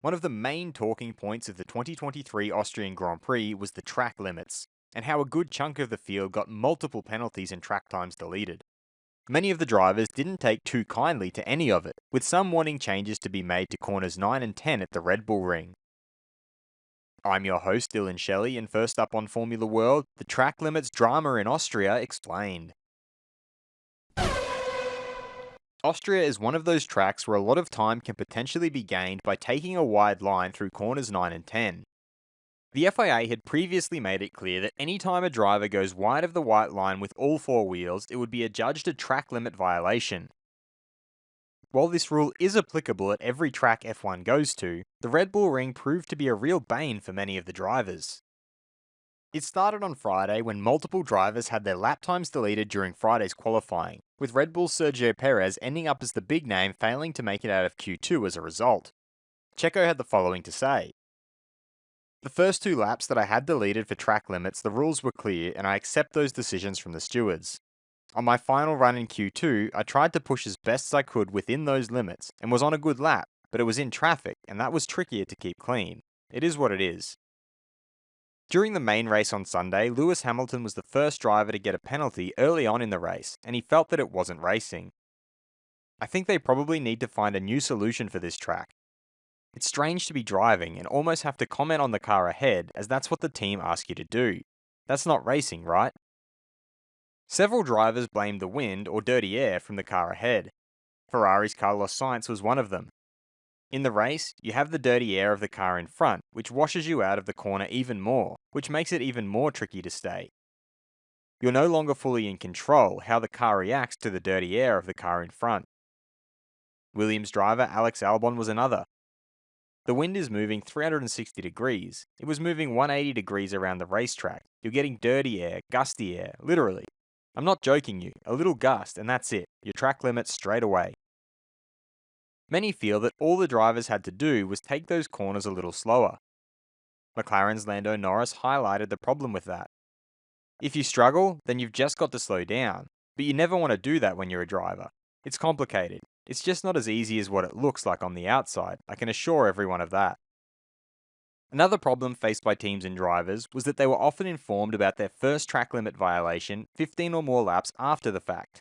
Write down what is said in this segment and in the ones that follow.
One of the main talking points of the 2023 Austrian Grand Prix was the track limits, and how a good chunk of the field got multiple penalties and track times deleted. Many of the drivers didn't take too kindly to any of it, with some wanting changes to be made to corners 9 and 10 at the Red Bull Ring. I'm your host, Dillon Shelley, and first up on Formula World, the track limits drama in Austria explained. Austria is one of those tracks where a lot of time can potentially be gained by taking a wide line through corners 9 and 10. The FIA had previously made it clear that any time a driver goes wide of the white line with all four wheels, it would be adjudged a track limit violation. While this rule is applicable at every track F1 goes to, the Red Bull Ring proved to be a real bane for many of the drivers. It started on Friday when multiple drivers had their lap times deleted during Friday's qualifying, with Red Bull's Sergio Perez ending up as the big name failing to make it out of Q2 as a result. Checo had the following to say. The first two laps that I had deleted for track limits, the rules were clear and I accept those decisions from the stewards. On my final run in Q2, I tried to push as best as I could within those limits and was on a good lap, but it was in traffic and that was trickier to keep clean. It is what it is. During the main race on Sunday, Lewis Hamilton was the first driver to get a penalty early on in the race, and he felt that it wasn't racing. I think they probably need to find a new solution for this track. It's strange to be driving and almost have to comment on the car ahead, as that's what the team asks you to do. That's not racing, right? Several drivers blamed the wind or dirty air from the car ahead. Ferrari's Carlos Sainz was one of them. In the race, you have the dirty air of the car in front, which washes you out of the corner even more, which makes it even more tricky to stay. You're no longer fully in control how the car reacts to the dirty air of the car in front. Williams driver Alex Albon was another. The wind is moving 360 degrees. It was moving 180 degrees around the racetrack. You're getting dirty air, gusty air, literally. I'm not joking you, a little gust and that's it, your track limits straight away. Many feel that all the drivers had to do was take those corners a little slower. McLaren's Lando Norris highlighted the problem with that. If you struggle, then you've just got to slow down, but you never want to do that when you're a driver. It's complicated. It's just not as easy as what it looks like on the outside, I can assure everyone of that. Another problem faced by teams and drivers was that they were often informed about their first track limit violation 15 or more laps after the fact.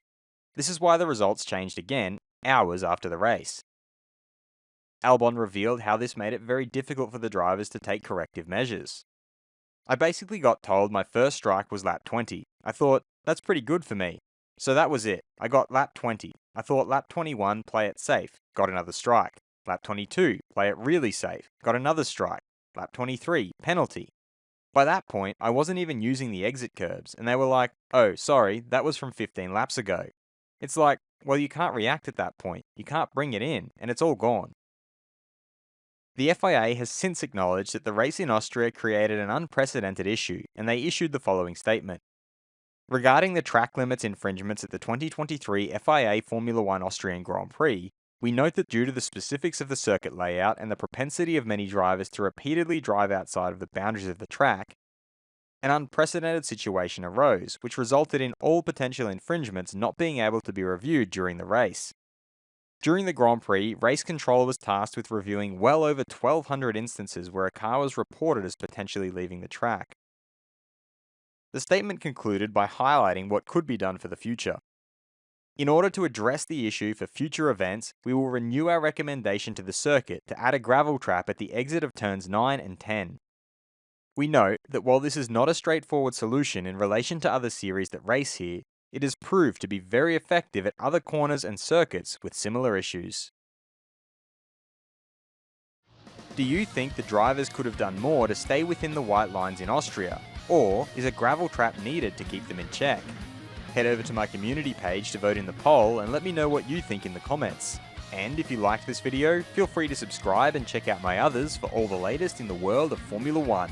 This is why the results changed again, hours after the race. Albon revealed how this made it very difficult for the drivers to take corrective measures. I basically got told my first strike was lap 20. I thought, that's pretty good for me. So that was it. I got lap 20. I thought lap 21, play it safe. Got another strike. Lap 22, play it really safe. Got another strike. Lap 23, penalty. By that point, I wasn't even using the exit curbs, and they were like, oh, sorry, that was from 15 laps ago. It's like, well, you can't react at that point. You can't bring it in, and it's all gone. The FIA has since acknowledged that the race in Austria created an unprecedented issue, and they issued the following statement. Regarding the track limits infringements at the 2023 FIA Formula 1 Austrian Grand Prix, we note that due to the specifics of the circuit layout and the propensity of many drivers to repeatedly drive outside of the boundaries of the track, an unprecedented situation arose, which resulted in all potential infringements not being able to be reviewed during the race. During the Grand Prix, race control was tasked with reviewing well over 1,200 instances where a car was reported as potentially leaving the track. The statement concluded by highlighting what could be done for the future. In order to address the issue for future events, we will renew our recommendation to the circuit to add a gravel trap at the exit of turns 9 and 10. We note that while this is not a straightforward solution in relation to other series that race here, it has proved to be very effective at other corners and circuits with similar issues. Do you think the drivers could have done more to stay within the white lines in Austria, or is a gravel trap needed to keep them in check? Head over to my community page to vote in the poll and let me know what you think in the comments. And if you liked this video, feel free to subscribe and check out my others for all the latest in the world of Formula 1.